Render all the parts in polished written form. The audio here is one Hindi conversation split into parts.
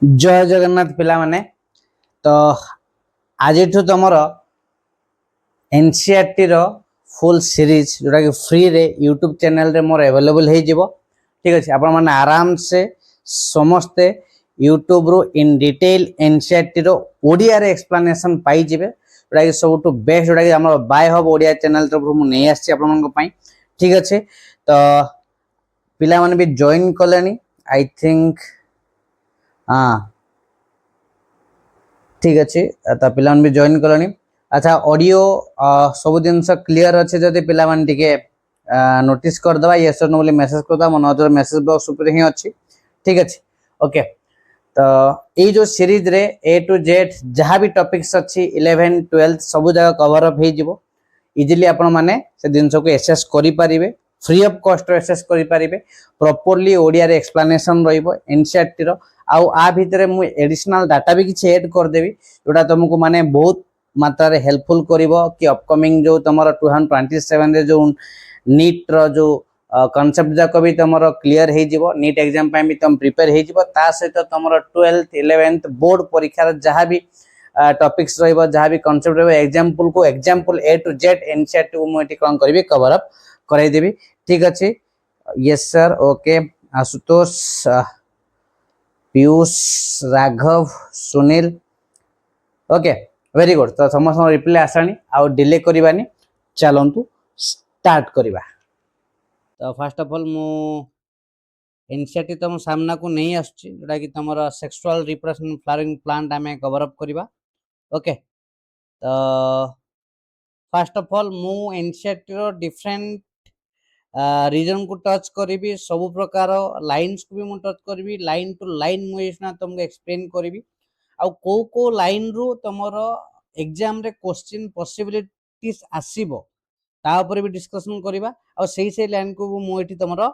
जय जगन्नाथ पिला माने तो आज तुमर एनसीईआरटी रो फुल सीरीज जोटा कि फ्री रे यूट्यूब चैनल रे मोर अवेलेबल हो जिवो। ठीक अच्छे आपण माने आराम से समस्ते यूट्यूब रो इन डिटेल एनसीईआरटी रो ओडिया रे एक्सप्लेनेशन पाई जिवे जोटा कि सबटू बेस्ट जोटा कि हमर बाय हब ओडिया चैनल तरफ मु नै आछि आपण मन पई। ठीक अच्छे तो पिला माने भी जॉइन कलेनी आई थिंक हाँ ठीक अच्छे तो पिला भी जॉइन कलानी। अच्छा ऑडियो सब जिन क्लीयर अच्छे जदि पिला टिके नोटिस करदे येस नो बोली मेसेज करदा मन नजर मेसेज बॉक्स ऊपर ही अच्छी। ठीक अच्छे ओके तो ये जो सीरीज रे ए टू जेड जहाँ भी टॉपिक्स अच्छी 11 12 सब जगह कवर अप हो इजिली आपण माने से जिनस को एक्सेस करि परिबे फ्री ऑफ कॉस्ट एक्सेस करि परिबे प्रॉपर्ली ओडिया रे एक्सप्लेनेशन रहिबो एनसीईआरटी रो आउ आ भितरे मु एडिशनल डाटा भी किछ ऐड कर देबी जोटा तुमको माने बहुत मात्रा रे हेल्पफुल करिवो कि अपकमिंग जो तमरो 2027 रे जो नीट रो जो कॉन्सेप्ट जाक भी तमरो क्लियर हे जिवो नीट एग्जाम पे भी तुम प्रिपेयर हे जिवो ता सहित तमरो 12th 11th बोर्ड परीक्षा जहाँ भी टॉपिक्स रहिबो जहाँ भी कॉन्सेप्ट रहिबो एग्जांपल को example A to Z NCERT को मु एटी कोन करबी कवर अप कराई देबी। ठीक अछि yes sir okay Ashutosh Piyush Raghav Sunil okay very good तो समस्त रिप्लाई आसानी आउ डिले करबानी चलंतु स्टार्ट करबा। तो फर्स्ट ऑफ ऑल मु एनसीईआरटी तुम सामना को नहीं आसुची जोटा कि तुमर सेक्सुअल रिप्रोडक्शन फ्लावरिंग प्लांट आमे कवर अप करबा। ओके तो फर्स्ट ऑफ ऑल मु एनसीईआरटी रो डिफरेंट रीजन को टच करी सब प्रकार लाइन्स को भी मु टच करी लाइन टू लाइन मुझे तुमको एक्सप्लेन करी आउ को लाइन रु तुमर एग्जाम रे क्वेश्चन पॉसिबिलिटीज आसीबो ता ऊपर भी डिस्कशन करबा और सही लाइन को मुझे तुमर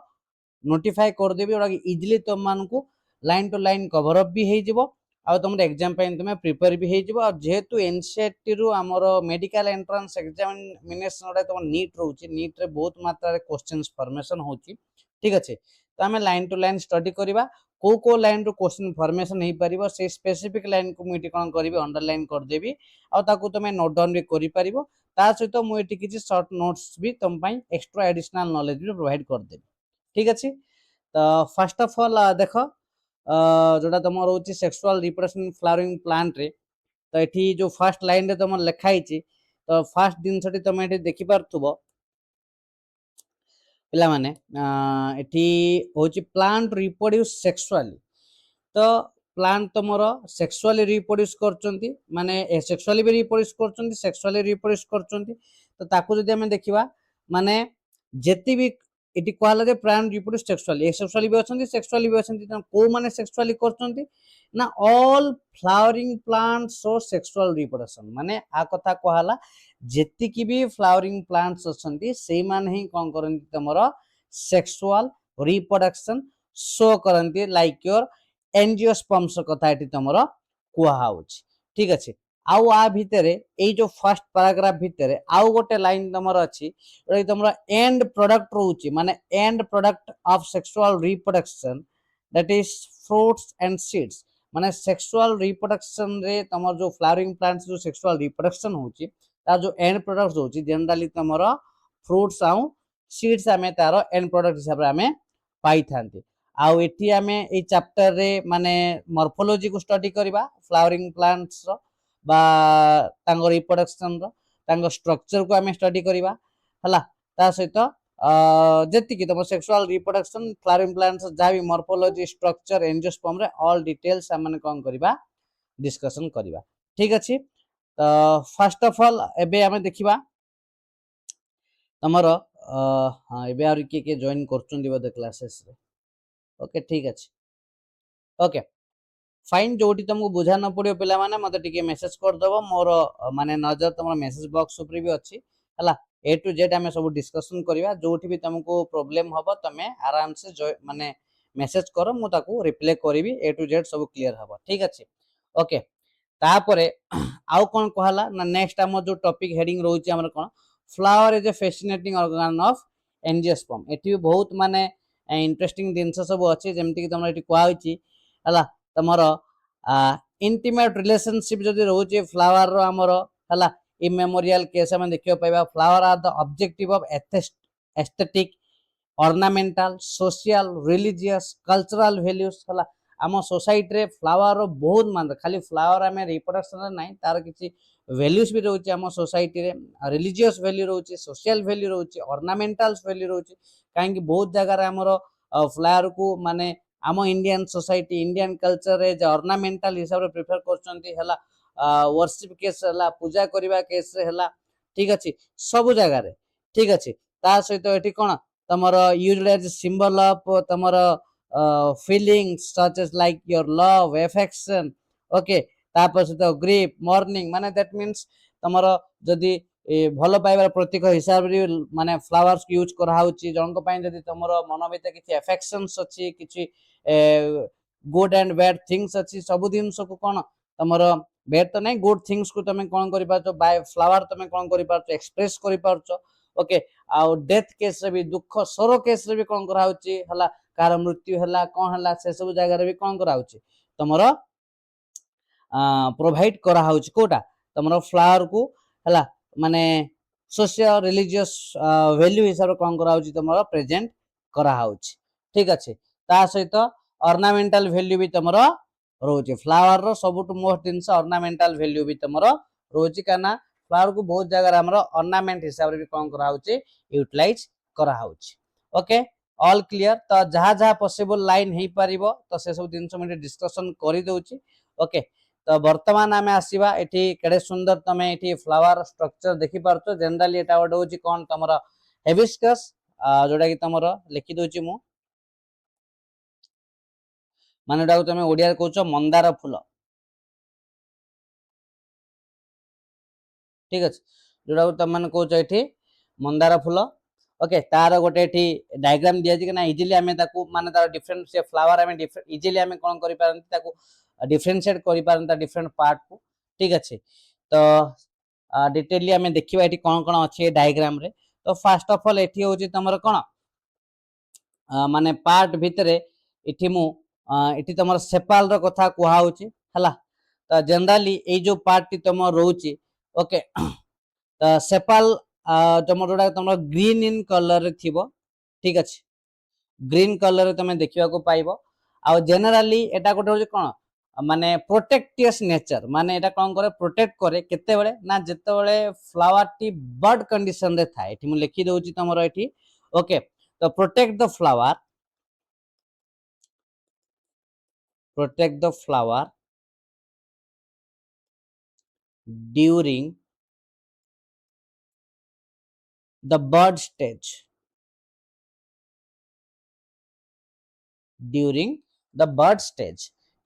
नोटिफाई कर देबी जोटा कि इजिली तुम मानकु line to line cover up भी हो जिवो आ तुम एग्जाम पे तुम प्रिपेयर भी हो जिवो आ जेहेतु एनसीईआरटी रु हमर मेडिकल एंट्रेंस एग्जामिनेशन रे तुम नीट रहउची नीट रे बहुत मात्रा रे क्वेश्चंस फॉर्मेशन होची। ठीक अच्छे तो आम लाइन टू लाइन स्टडी करबा को लाइन रो क्वेश्चन फॉर्मेशन हो पारिबो से स्पेसिफिक लाइन को मुझे कौन करी अंडरलाइन कर देबी आ ताकू तुम नोट डाउन भी करि पारिबो ता सहित मुझे किसी शॉर्ट नोट्स भी तुम पई एक्स्ट्रा एडिशनल नॉलेज भी प्रोवाइड कर देबी। ठीक अच्छे तो फर्स्ट ऑफ ऑल देख जोटा तुम रोचे सेक्सुअल रिप्रोडक्शन फ्लावरिंग प्लांट रे तो ये जो फर्स्ट लाइन रे तुम लिखाई तो फर्स्ट जिनसटी तुम ये देखि पारथुबो पिला माने एठी होची प्लांट रिप्रोड्यूस सेक्सुअली तो प्लांट तुमर सेक्सुअली रिप्रोड्यूस करचंती माने सेक्सुअली भी रिप्रोड्यूस करचंती सेक्सुअली रिप्रोड्यूस करचंती तो ताकू जदि हमें देखिबा माने जेति भी इटी कहला जे प्लांट रिप्रोड्यूस सेक्सुअली भी अछंती सेक्सुअली भी अछंती को माने सेक्सुअली करचंती ना all flowering plants show sexual reproduction माने आ कथा कहला जेति की भी फ्लावरिंग प्लांट्स अछंती सेई मान ही कोन करंती तमरो सेक्सुअल रिप्रोडक्शन शो करंती लाइक योर एंजियोस्पर्म्स कथा एटी तमरो कुआ हाउच। ठीक अच्छे आउ आ भितरे ए जो फर्स्ट पैराग्राफ भितरे आउ गोटे लाइन तमरो अछि तमरो एंड प्रोडक्ट रहउची माने and product of sexual reproduction that is fruits and seeds माने सेक्सुअल रिप्रोडक्शन रे तमर जो फ्लावरिंग प्लांट्स जो सेक्सुअल रिप्रोडक्शन होची ता जो एंड प्रोडक्ट होची जनरली तमरो फ्रूट्स आउ सीड्स आमे तारो एंड प्रोडक्ट हिसाब रे आमे पाई थांती आउ एठी आमे ए चैप्टर रे माने मॉर्फोलॉजी को स्टडी करबा फ्लावरिंग प्लांट्स रो बा तांगो रिप्रोडक्शन रो तांगो स्ट्रक्चर को आमे स्टडी करबा हला ता सहित जेति कि तम सेक्सुअल रिप्रोडक्शन फ्लावरिंग प्लांट्स जा भी मॉर्फोलॉजी स्ट्रक्चर एंजियोस्पर्म रे ऑल डिटेल्स हमन कोन करबा डिस्कशन करबा। ठीक अछि तो फर्स्ट ऑफ ऑल एबे हमें देखिबा तमरो हां एबे आर के जॉइन करचुंदी बदे क्लासेस रे ओके ठीक अच्छे ओके फाइन जोटी तुमको बुझा न पड़ो पिला माने मते टिके मेसेज कर दबो मोर माने नजर तुम मेसेज बॉक्स ऊपर भी अच्छी हला ए टू जेड आमे सब डिस्कशन करबा जोटी भी तुमको प्रॉब्लम हबो तमे आराम से माने मेसेज करो मु ताको रिप्लाई करबी ए टू जेड सब क्लियर हबो। ठीक अच्छे ओके तापरे आउ कोन कहला ना नेक्स्ट हम जो टॉपिक हेडिंग रहउची हमर कोन flower is a fascinating organ of angiosperm एटी बहुत माने इंटरेस्टिंग जिनस सब अच्छे जमती कि तुम ये कहुची है तुमर इंटीमेट रिलेशनशिप जदि रोचे फ्लावर रो हमर हला इमेमोरियल केस हम देखियो पाइबा flower are the objective of aesthetic ornamental social religious cultural values हला आम सोसाइटी रे फ्लावर रो बहुत मान खाली फ्लावर आम रिप्रोडक्शन नहीं तार किसी वैल्यूज भी रोचे आम सोसाइटी रे रिलीजियस वैल्यू रोचे सोशल वैल्यू रोचे ऑर्नामेंटल्स वैल्यू रोचे कहीं बहुत जगह हमर फ्लावर को माने आम इंडियन सोसाइटी इंडियन कल्चर रे ऑर्नामेंटल हिसाब रे प्रेफर करछंती हला वर्शिप केस हला पूजा करबा केस रे हला ठीक अछि सब जगह रे ठीक अछि ता सहित एठी कोन तमर यूज्ड एज सिंबल ऑफ तमर feelings such as like your love affection okay तापर सहित ग्रीफ मॉर्निंग माने दैट मींस तमर जदी भल पाइबार प्रतीक हिसाब रे माने फ्लावर्स यूज करा होची जनको पई जदी तमर मन भीतर किछि अफेक्शंस अछि किछि गुड एंड बैड थिंग्स अच्छी सब दिन को कौन तुम बैड तो नहीं गुड थिंग्स को तुम कौन कर बाय फ्लावर तुम कौन कर एक्सप्रेस कर ओके आउ डेथ केस रे भी दुख सर केस रे भी कौन करा होची हला कार मृत्यु हला कौन हला से सब जगह रे भी कौन करा होची तुमरो प्रोवाइड करा होची कोटा तुमरो फ्लावर को हला माने सोशल रिलीजियस वैल्यू हिसाब रे कौन करा होची तुमरो प्रेजेंट करा होची ठीक अछि ता सहित ऑर्नामेंटल वैल्यू भी तुमरो रोचे फ्लावर रो सबुट मोस्ट जिनस ऑर्नामेंटल वैल्यू भी तुमरो रोचे काना फ्लावर को बहुत जगह हमरो ऑर्नामेंट हिसाब रे भी कौन करा होची यूटिलाइज करा होची ओके ऑल क्लियर तो जहा जहा पॉसिबल लाइन हे परिबो तो से सब दिन में डिस्कशन करि दोची ओके तो वर्तमान आमे आसीबा एठी केडे सुंदर तमे एठी फ्लावर स्ट्रक्चर देखि पारतो जनरली एटा वड होची कोन तमरो हिबिस्कस जोडा कि तमरो लिखि दोची मु माने डाउ तमे ओडिया कहउछ मंदार फूल ठीक अछि जोडा तम माने कहउछ एठी मंदार फूल ओके तार गोटे एठी डायग्राम दिया जे कि ना इजीली हमें ताकू माने तार डिफरेंट से फ्लावर हमें डिफरेंट इजीली हमें कोन करि पारंती ताकू डिफरेंशिएट करि पारंता डिफरेंट पार्ट को ठीक अछि तो डिटेली हमें देखिबा एठी कोन कोन अछि डायग्राम रे तो फर्स्ट ऑफ ऑल एठी होची तमर कोन माने पार्ट भितरे एठी मु एठी तमर सेपाल रो कथा कुहा होची हला तो जनरली ए जो पार्ट टी तम रोची ओके तो सेपाल तमर जोडा तमर ग्रीन इन कलर रे थिबो ठीक अछि ग्रीन कलर रे तमे देखिबा को पाइबो आ जनरली एटा गोटे होची कोन माने प्रोटेक्टियस नेचर माने एटा कोन करे प्रोटेक्ट करे केते बेले ना जेते बेले फ्लावर टी बर्ड कंडीशन रे थाए एठी मु लिखि दोची तमरो एठी ओके तो protect the flower during the bud stage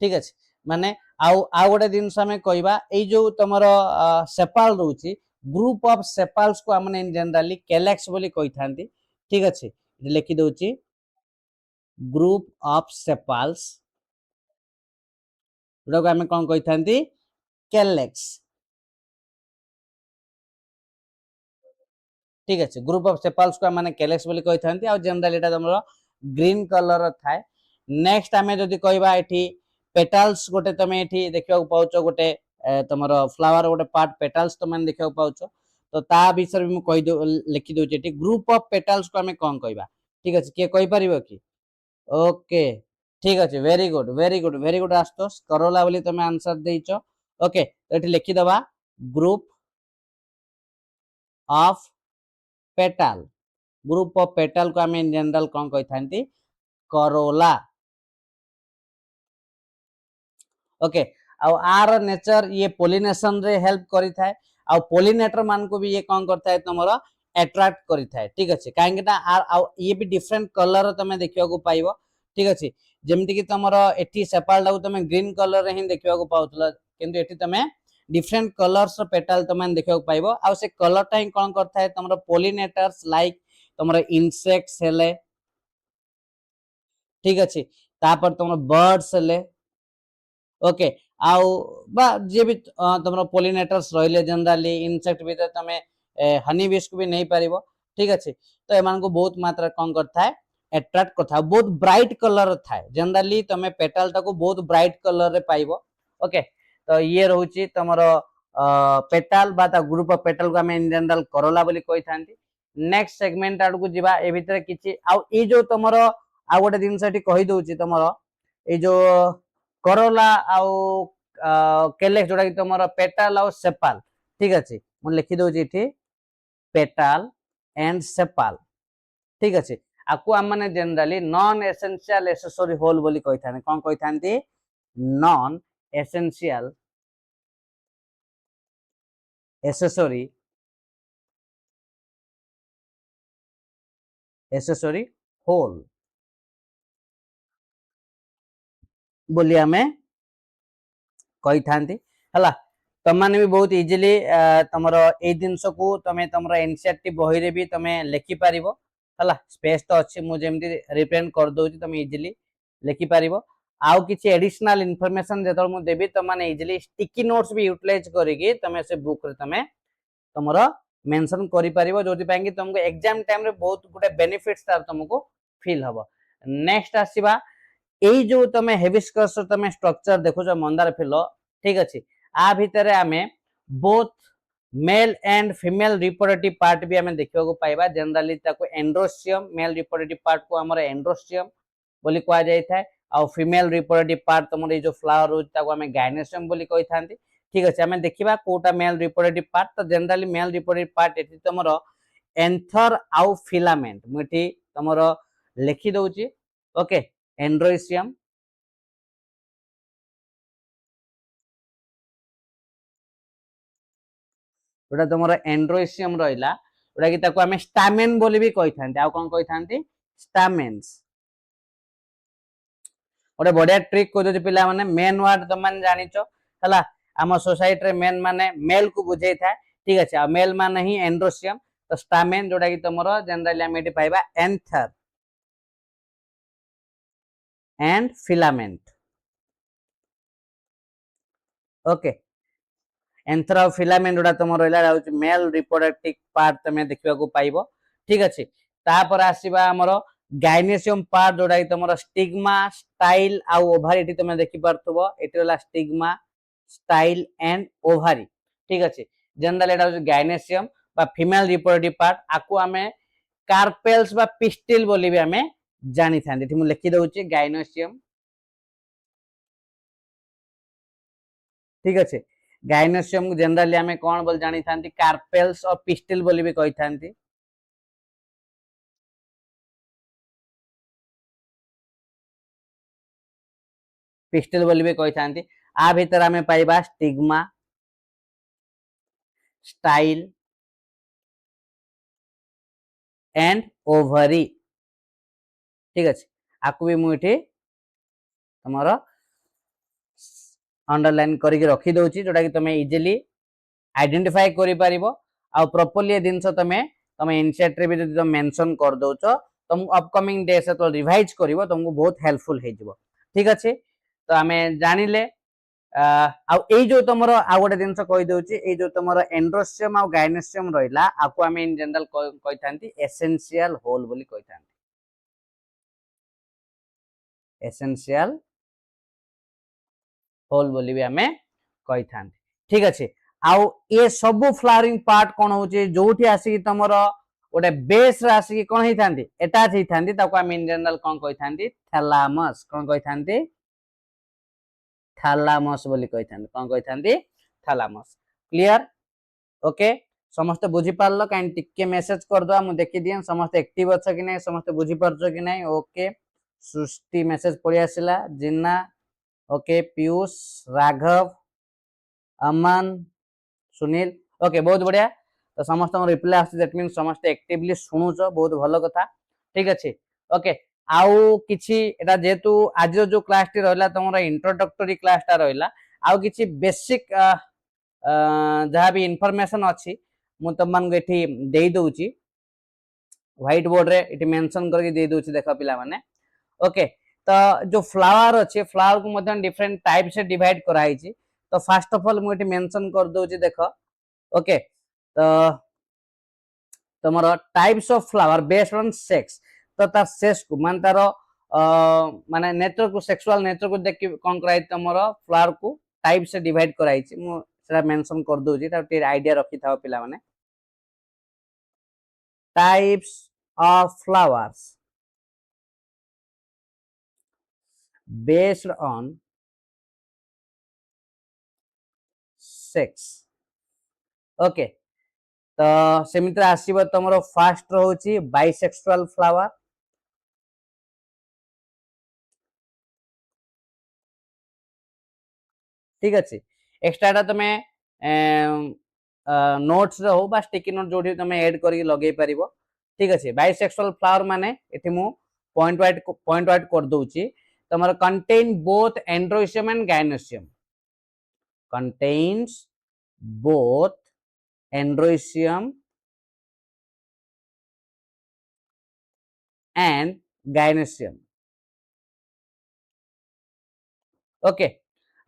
ठीक अछि माने आउ गोटे दिन हमें कहबा ए जो तमरो सेपाल रहउची ग्रुप ऑफ सेपाल्स को हमने जनरली कैलेक्स बोली कहि थांती ठीक अछि लिखि दोची ग्रुप ऑफ सेपाल्स जोडा को हमें कोन कहि थांती कैलेक्स ठीक अछि ग्रुप ऑफ सेपाल्स को माने कैलेक्स बोली कहि थांती आ जनरली एटा तमरो ग्रीन कलर थाए नेक्स्ट हमें जदि कहबा एठी पेटल्स गोटे तमे एठी देखिबा पाउछ गोटे तमरो फ्लावर गोटे पार्ट पेटल्स तो माने देखिबा पाउछ तो ता विषय में कहि दो लिखि दोची एठी ग्रुप ऑफ पेटल्स को हमें कोन कहबा ठीक अछि के कहि परिबो की ओके ठीक अछि वेरी गुड आस्तोस करोला बोली तमे आंसर देइछो ओके तो एठी लिखि दबा group of petal group of petal को हमें इन जनरल कोन कहि थांती करोला ओके आर नेचर ये पोलिनेशन रे हेल्प करि थाए आ पोलिनेटर मान को भी ये कोन करथाय तमरो अट्रैक्ट करि थाए ठीक अछि काहेकि ना ये भी डिफरेंट कलर तमे देखिबा को पाइबो ठीक अछि जेमति कि तमरो एठी सेपाल डाउ तमे ग्रीन कलर रे ही देखिबा को पाउतला किंतु एठी तमे डिफरेंट कलर्स पेटल तमे देखिबा को पाइबो आ से कलर टा ही कोन करथाय तमरो पोलिनेटर्स लाइक तमरो इंसेक्ट्स हेले ठीक अछि तापर तमरो बर्ड्स हेले ओके आउ बा जे भी तमरो पोलिनेटर्स रहिले जनरली इंसेक्ट भीतर तमे हनी बीस को भी नहीं पारिबो ठीक अछि तो एमान को बहुत मात्रा कोन करथाय अट्रैक्ट करथा बहुत ब्राइट कलर थाए जनरली तमे पेटल टा को बहुत ब्राइट कलर रे पाइबो ओके तो ये रहउची तमरो पेटाल बा ता ग्रुप ऑफ पेटाल को हम इन जनरल करोला बोली कहि थांती नेक्स्ट सेगमेंट आड़ को जीवा ए भितर किछि आ ई जो तमरो आ गोटे दिन सेठी कहि दोची तमरो ए जो करोला आउ केलेक्स जोटा कि तमरो पेटाल आउ सेपाल ठीक अछि मु लिखि दोची इठी पेटाल एंड सेपाल ठीक अछि आकु हम माने जनरली नॉन एसेंशियल एक्सेसरी होल बोली कहि थाने कोन कहि थांती नॉन एसेंशियल एक्सेसरी होल बोली हमें कही थांती हला तम माने भी बहुत इजीली तमरो ए जिंस को तमे तमरो एनसीईआरटी बही रे भी तमे लिखि पारिबो हला स्पेस तो अछि मु जेमति रिप्रेजेंट कर दोची तमे इजीली लिखि पारिबो आउ किछि एडिशनल इंफॉर्मेशन जेतल मु देबी त माने इजीली स्टिकी नोट्स भी यूटिलाइज करिकि तमे से बुक रे तमे तमरो मेंशन करि पारिबो जोति पांगी तुमको एग्जाम टाइम रे बहुत गुटे बेनिफिट्स तार तुमको फील हबो नेक्स्ट आसीबा एई जो तमे हेबिस्कस तमे स्ट्रक्चर देखो जो मंदार फूल ठीक अछि आ भितरे आमे both male and female reproductive part भी हमें देखिबा को पाइबा जनरली ताको एंड्रोस्टियम मेल रिप्रोडक्टिव पार्ट को हमर एंड्रोस्टियम बोली कहा जाय थाए आ फीमेल रिप्रोडक्टिव पार्ट तमर ए जो फ्लावर हो ताको हमें गायनेसियम बोली कहि थांती ठीक अछि हमें देखिबा कोटा मेल रिप्रोडक्टिव पार्ट तो जनरली मेल रिप्रोडक्टिव पार्ट एठी तमरो एंथर आउ फिलामेंट मुठी तमरो लिखि दउची ओके एंड्रोसियम जोटा तुम एंड्रोसियम रहा जोटा कि ताको हमें स्टामेन बोली भी कही था आ कौन कही था स्टामेन्स गोटे बढ़िया ट्रिक कह पिला माने मेन वर्ड तुम मैंने जानिच है आम सोसाइटी रे मेन माने मेल को बुझे था ठीक अच्छे आ मेल माने ही एंड्रोसियम तो स्टामेन जोटा कि तुम जनरली आम ये पाइबा anther and filament okay anther और फिलामेंट जोटा तुम रहा मेल रिप्रोडक्टिव पार्ट तुम देखा पाइब ठीक अच्छे तापर आसवा आमर गाइनेसियम पार्ट जोटा कि तुम स्टिग्मा स्टाइल आउ ओभारी एटी तुम देखि पारथबो एटी होला स्टिग्मा स्टाइल एंड ओभारी ठीक अच्छे जनरल एटा होय गाइनेसियम बा फीमेल रिप्रोडक्टिव पार्ट आकु हमें कार्पेल्स बा पिस्टिल बोली भी हमें जानि थांती एटी मु लिखि दउची गाइनेसियम ठीक अच्छे गाइनेसियम जनरली हमें कौन बोल जानी थांती कार्पेल्स और पिस्टिल बोली भी कही थांती पिस्टल बोली भी कही थांती आ भीतर हमें पाइबा स्टिग्मा स्टाइल एंड ओवरी ठीक अच्छे आपको भी मुझे तुम अंडरलाइन करके रखी दउची जोटा कि तुम इजीली आइडेंटिफाई करि पारिबो आ प्रॉपर्ली ए जिंस तुम इनसेट रे भी जदि तुम मेंशन कर दोच तुम अपकमिंग डे से तो रिवाइज करिवो तुमको बहुत हेल्पफुल हे जिवो ठीक अच्छे तो हमें जानिले जो तुम आ गोटे जिन कही दउची जो तुम एंड्रोसियम आ गाइनेसियम रहिला आकु हमें इन जनरल कहि थांती एसेंशियल होल बोली कहि थांती एसेंशियल होल बोली भी हमें कहि थांती ठीक अच्छे आउ ये सब फ्लावरिंग पार्ट कौन होचे जोठी आसी तमरो गोटे बेस रे आसी कोन हे थांती अटैच हे थांती ताको हम इन जनरल कोन कहि थांती थैलामस कोन कहि थांती थैलामस बोली कहि थांती कोन कहि थांती थैलामस क्लियर ओके समस्त बुझी पारलो काइन टिके मेसेज कर दो हम देखि दियन समस्त एक्टिव छ कि नै समस्त बुझी पारछो कि नै ओके सृष्टि मेसेज पड़ी आसिला जिन्ना ओके पीयूष राघव अमन सुनील ओके बहुत बढ़िया तो समस्त रिप्लाई आसी दैट मींस समस्त एक्टिवली सुनुच बहुत भलो कथा ठीक अच्छे ओके आउ किछि एटा जेतु आज जो क्लास टी रहला तमरा इंट्रोडक्टरी क्लास टा रहला आउ किछि बेसिक जहाँ भी इनफॉरमेशन अछि मु तम मान एठी देई दोउची व्हाइट बोर्ड रे एठी मेंशन करके देई दोउची देखा पिला माने ओके तो जो फ्लावर अच्छे फ्लावर को मध्य डिफरेंट टाइप से डिवाइड कराई छी तो फर्स्ट ऑफ ऑल मुझे मेंशन कर दोउची देखो ओके तो तमरो types of flower based on sex तो तार सेक्स को मान तारो माने नेचर को सेक्सुअल नेचर को देख कोन कराई तमरो फ्लावर को टाइप से डिवाइड कराई छि मु सेटा मेंशन कर दोजी ता आइडिया रखि थाओ पिला माने types of flowers based on sex okay तो सेमित्र आसीबो तमरो फर्स्ट रहउची बाइसेक्सुअल फ्लावर ठीक अछि एक्स्ट्राटा तमे नोट्स रे हो बा स्टिकी नोट जोठी तमे ऐड करी लगे परिबो ठीक अछि बाइसेक्सुअल फ्लावर माने एठी मु पॉइंट वाइड कर दोउची तमरो contain both androecium and gynoecium contains both androecium and gynoecium okay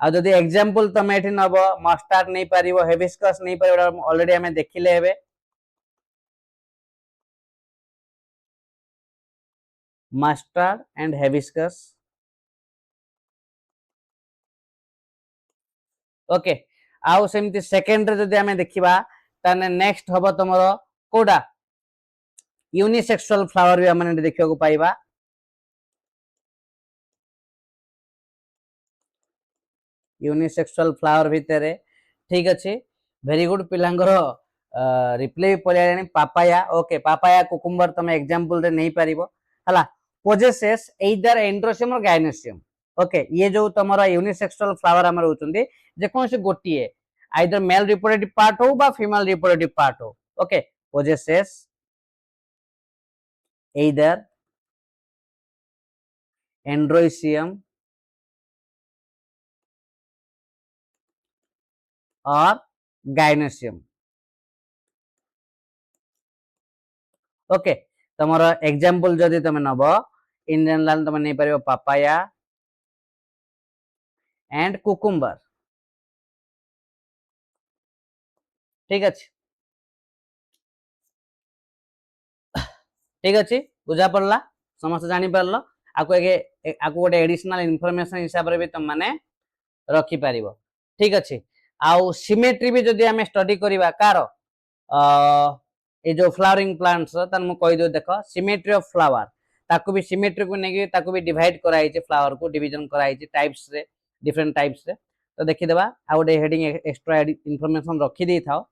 आ जदि एग्जांपल तमे एठी नबो मस्टार्ड नै परिबो हिबिस्कस नै परिबो ऑलरेडी हमें देखिले हेबे मस्टार्ड एंड हिबिस्कस ओके आउ सेमति सेकंड रे जदि हमें देखिबा ताने नेक्स्ट हबो तमरो कोडा यूनिसेक्सुअल फ्लावर भी हमने देखियो को पाइबा यूनिसेक्सुअल फ्लावर भितरे ठीक अछि very good पिलांगर replay पळियानी papaya okay papaya cucumber तमे एग्जांपल रे नै परिबो हला पोजेसेस एइदर एंड्रोसियम और गायनोसियम ओके ये जो तमरा यूनिसेक्सुअल फ्लावर हमर होचुंदी जे कोन से गोटिए आइदर मेल रिप्रोडक्टिव पार्ट हो बा फीमेल रिप्रोडक्टिव पार्ट हो ओके पोजेसेस एइदर एंड्रोसियम और गायनोसियम ओके तमरा एग्जांपल जदि तमे नबो इन जनरल तमे नै परिबो पापाया एंड कुकुम्बर ठीक अछि ठीक अछि बुझा पड़ला समस्त जानि परलो आको एके आको गोटे एडिशनल इन्फॉर्मेशन हिसाब रे भी तम माने रखि परिबो ठीक अछि आउ सिमेट्री भी जदि हमें स्टडी करिबा कार ए जो फ्लावरिंग प्लांट्स तन मु कहि दो देखो सिमेट्री ऑफ फ्लावर ताको भी सिमेट्री को नेगी ताको भी डिवाइड कराई छै फ्लावर को डिवीजन कराई छै टाइप्स रे डिफरेंट टाइप्स रे तो देखि देबा आ गोटे हेडिंग एक्स्ट्रा इन्फॉर्मेशन रखि दै थाओ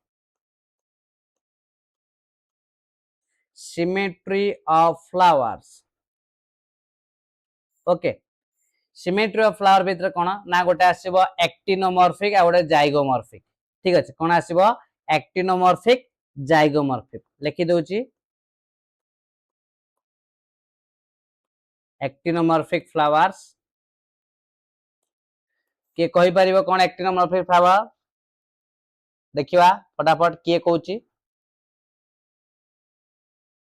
symmetry of flowers okay symmetry of flower भितर कोन ना गोटे आसीबो एक्टिनोमॉर्फिक आ गोटे जाइगोमॉर्फिक ठीक अछि कोन आसीबो एक्टिनोमॉर्फिक जाइगोमॉर्फिक लिखि दोची एक्टिनोमॉर्फिक फ्लावर्स के कहि परिबो कोन एक्टिनोमॉर्फिक फ्लावर देखिबा फटाफट के कहूची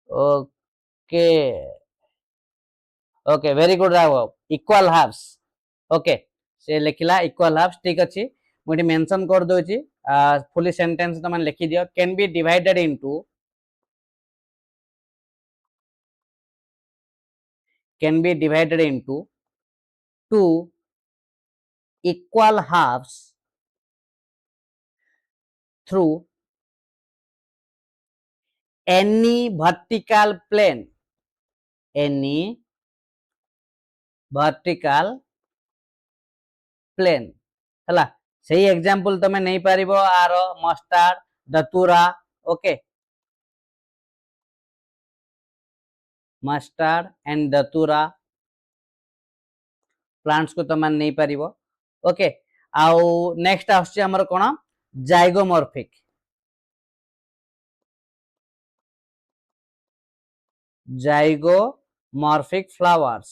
okay okay very good Raghav equal halves okay से लिखला इक्वल हाफ्स ठीक अछि मुठी मेंशन कर दोची फुली सेंटेंस त मन लिखि दियो can be divided into two equal halves through any vertical plane हला सही एग्जांपल तमे नहीं पारिबो आरो mustard दतुरा okay mustard and दतुरा plants को तमे नहीं पारिबो ओके आउ नेक्स्ट आछी हमर कोन जाइगोमॉर्फिक फ्लावर्स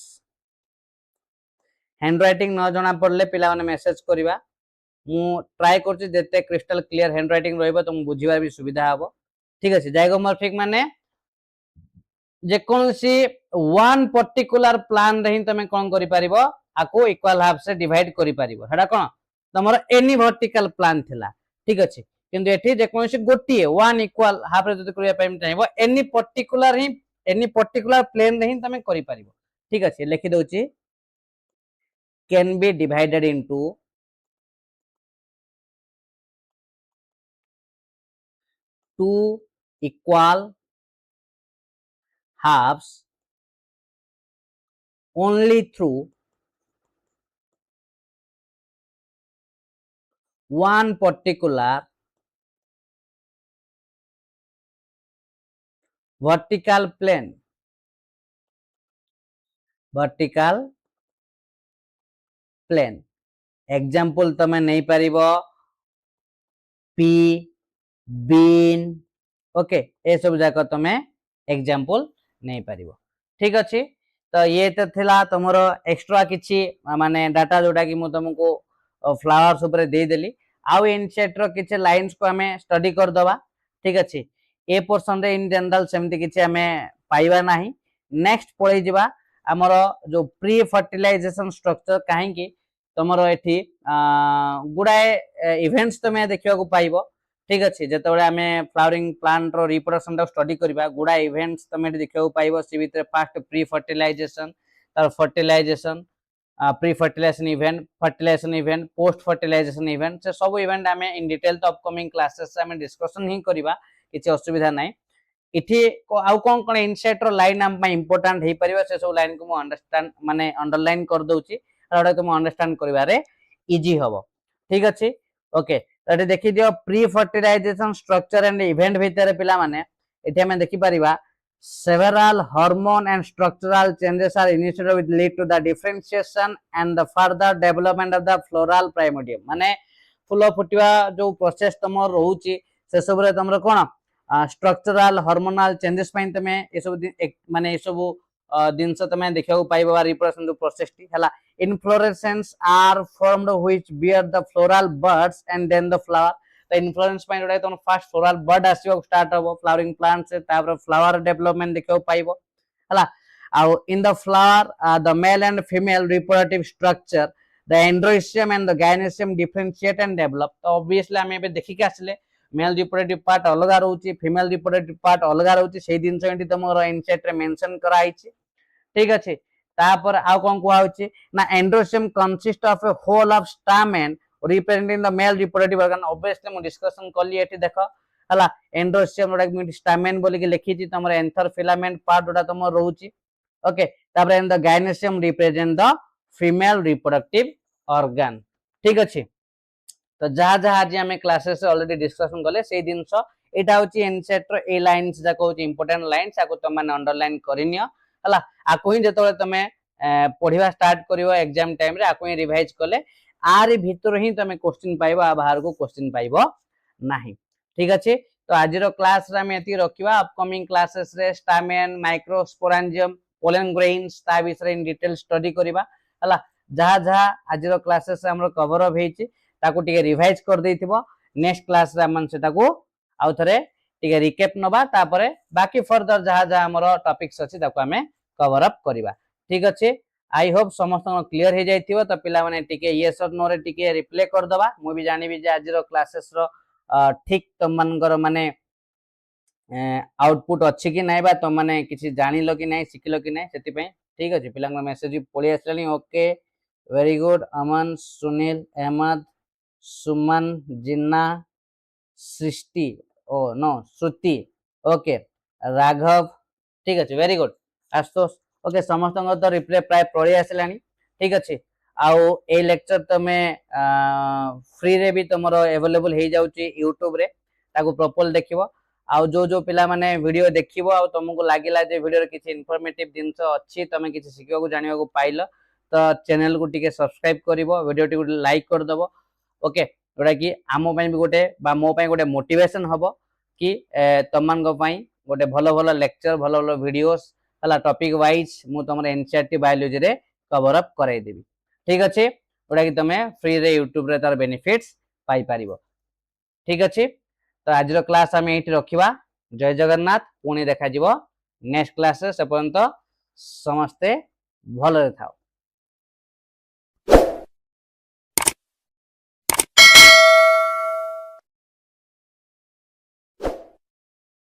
हैंडराइटिंग न जना पड़ले पिला माने मेसेज करिबा मु ट्राई करछि जेते क्रिस्टल क्लियर हैंडराइटिंग रहइबो तुम बुझिबा भी सुविधा हबो ठीक अछि जाइगोमॉर्फिक माने जे कोनसी वन पर्टिकुलर प्लान रे ही तमे कोन करि परिबो आको इक्वल हाफ से डिवाइड करि परिबो हेडा कोन तमरो एनी वर्टिकल प्लान थिला ठीक अछि किंतु एठी जे कोनसी गोटिए वन इक्वल हाफ रे जति करिया पाइम चाहबो एनी पर्टिकुलर प्लेन रे ही तमे करि परिबो ठीक अछि लिखि दोछि can be divided into two equal halves only through one particular vertical plane example तमे नहीं पारिबो पी बीन ओके ए सब जाक तमे एग्जांपल नहीं पारिबो ठीक अछि तो ये तो थिला तमरो एक्स्ट्रा किछि माने डाटा जोटा कि मु तुमको फ्लावर्स ऊपर दे देली आउ इनसेट रो किछि लाइंस को हमें स्टडी कर दबा ठीक अछि ए पोर्शन रे इन जनरल सेमति किछि हमें पाइबा नाही नेक्स्ट पळै जिबा हमरो जो प्री फर्टिलाइजेशन स्ट्रक्चर काहे कि तमरो एठी गुडाए इवेंट्स तमे देखिबा को पाइबो ठीक अछि जेतबेले हमें फ्लावरिंग प्लांट रो रिप्रोडक्शन रो स्टडी करबा गुडा इवेंट्स तमे देखिबा को पाइबो सी भीतर फर्स्ट प्री फर्टिलाइजेशन तार fertilization pre fertilization event post fertilization event से सब इवेंट हमें इन डिटेल तो अपकमिंग क्लासेस हमें डिस्कशन ही करबा किछि असुविधा नाही इठी आउ कोन कोन इनसाइट रो लाइन हम इंपोर्टेंट हे परिबा से सब लाइन को मु अंडरस्टैंड माने अंडरलाइन कर दउची आउडा तुम अंडरस्टैंड करिबारे इजी हबो ठीक अछि ओके तो देखि दियो pre fertilization structure and event भीतर पिला माने एठी हमें देखि परिबा several hormone and structural changes are initiated which lead to the differentiation and the further development of the floral primordium माने फूल फुटिवा जो प्रोसेस तम रहउची से सब रे तमरो कोन स्ट्रक्चरल हार्मोनल चेंजेस पइन तमे ए सब माने ए सब दिनस तमे देखियो पाइबा रिप्रोडक्शन जो प्रोसेस टी हला inflorescence are formed which bear the floral buds and then the flower the inflorescence पइन जोडा तम फर्स्ट फ्लोरल बड आसीबो स्टार्ट हबो फ्लावरिंग प्लांट से तापर फ्लावर डेवलपमेंट देखियो पाइबो हला आउ in the flower the male and female reproductive structure the androecium and the gynoecium differentiate and develop तो obviously हमें बे देखि के आसले मेल रिप्रोडक्टिव पार्ट अलगा रहउची फीमेल रिप्रोडक्टिव पार्ट अलगा रहउची सेही दिन से एंटी तमरो इनसेट रे मेंशन कराइची ठीक अछि तापर आ कोन को आउची ना androecium consist of a whole of stamen representing the male reproductive organ obviously मु डिस्कशन करली एठी देखो हला एंड्रोसियम जोडा कि स्टामेन बोली के लिखिची तमरो एंथर फिलामेंट पार्ट जोडा तमरो रहउची ओके तापर in the gynoecium represent the female reproductive organ ठीक अछि तो जहा जहा आज हमें क्लासेस ऑलरेडी डिस्कशन करले सेही दिनसो एटा होची एनसेट रो ए लाइंस जा को इंपोर्टेंट लाइंस आको तुम माने अंडरलाइन करिनियो हला आको ही जेतबे तमे पढिबा स्टार्ट करिवो एग्जाम टाइम रे आको ही रिवाइज करले आरे भीतर ही तमे क्वेश्चन पाइबो बाहर को क्वेश्चन पाइबो नाही ठीक अछि तो आज रो क्लास रे हम एती रखिबा अपकमिंग क्लासेस रे स्टामेन माइक्रोस्पोरेंजियम पोलन ग्रेन्स ता विषय इन डिटेल स्टडी करिबा हला जहा जहा आज रो क्लासेस हमरो कवर अप हेची ताको टिके रिवाइज कर देथिबो नेक्स्ट क्लास रे हमन सेटाको आउ थरे टिके रिकैप नबा तापरे बाकी फर्दर जहा जहा हमरो टॉपिक्स अछि ताको हमें कवर अप करिबा ठीक अछि आई होप समस्त क्लियर हो जाइथिबो तो पिला माने टिके यस और नो रे टिके रिप्लाई कर दबा मु भी जानिबी जे आज रो क्लासेस रो ठीक तम मनगर माने आउटपुट अछि कि नै बा तम माने किछि जानिलो कि नै सिखिलो कि नै सेति पे ठीक अछि पिला मेसेज पळि आसलनी ओके वेरी गुड अमन सुनील अहमद सुमन जिन्ना सृष्टि ओ नो श्रुति ओके राघव ठीक अछि वेरी गुड आशुतोष ओके समस्त तो रिप्लाई प्राय पळि आसलानी ठीक अछि आउ ए लेक्चर तमे फ्री रे भी तमरो अवेलेबल हे जाउची YouTube रे ताको प्रॉपर देखिबो आउ जो जो पिला माने वीडियो देखिबो आउ तुमको लागिला जे वीडियो रे किछि इंफॉर्मेटिव दिनस अछि तमे किछि सिखिबा को जानिबा को पाइलो तो चैनल को टिके सब्सक्राइब करिवो वीडियो टी लाइक कर दबो ओके जोडा कि आमो पई भी गोटे बा मो पई गोटे मोटिवेशन हबो कि तमन गो पई गोटे भलो भलो लेक्चर भलो भलो वीडियोस हला टॉपिक वाइज मु तमरे एनसीईआरटी बायोलॉजी रे कवर अप कराई देबी ठीक अछि ओडा कि तमे फ्री रे YouTube रे तार बेनिफिट्स पाई परिबो ठीक अछि तो आज रो क्लास हम एठी रखिबा जय जगन्नाथ पुणी देखा जिवो नेक्स्ट क्लास से पर्यंत समस्ते भलो रे थाओ।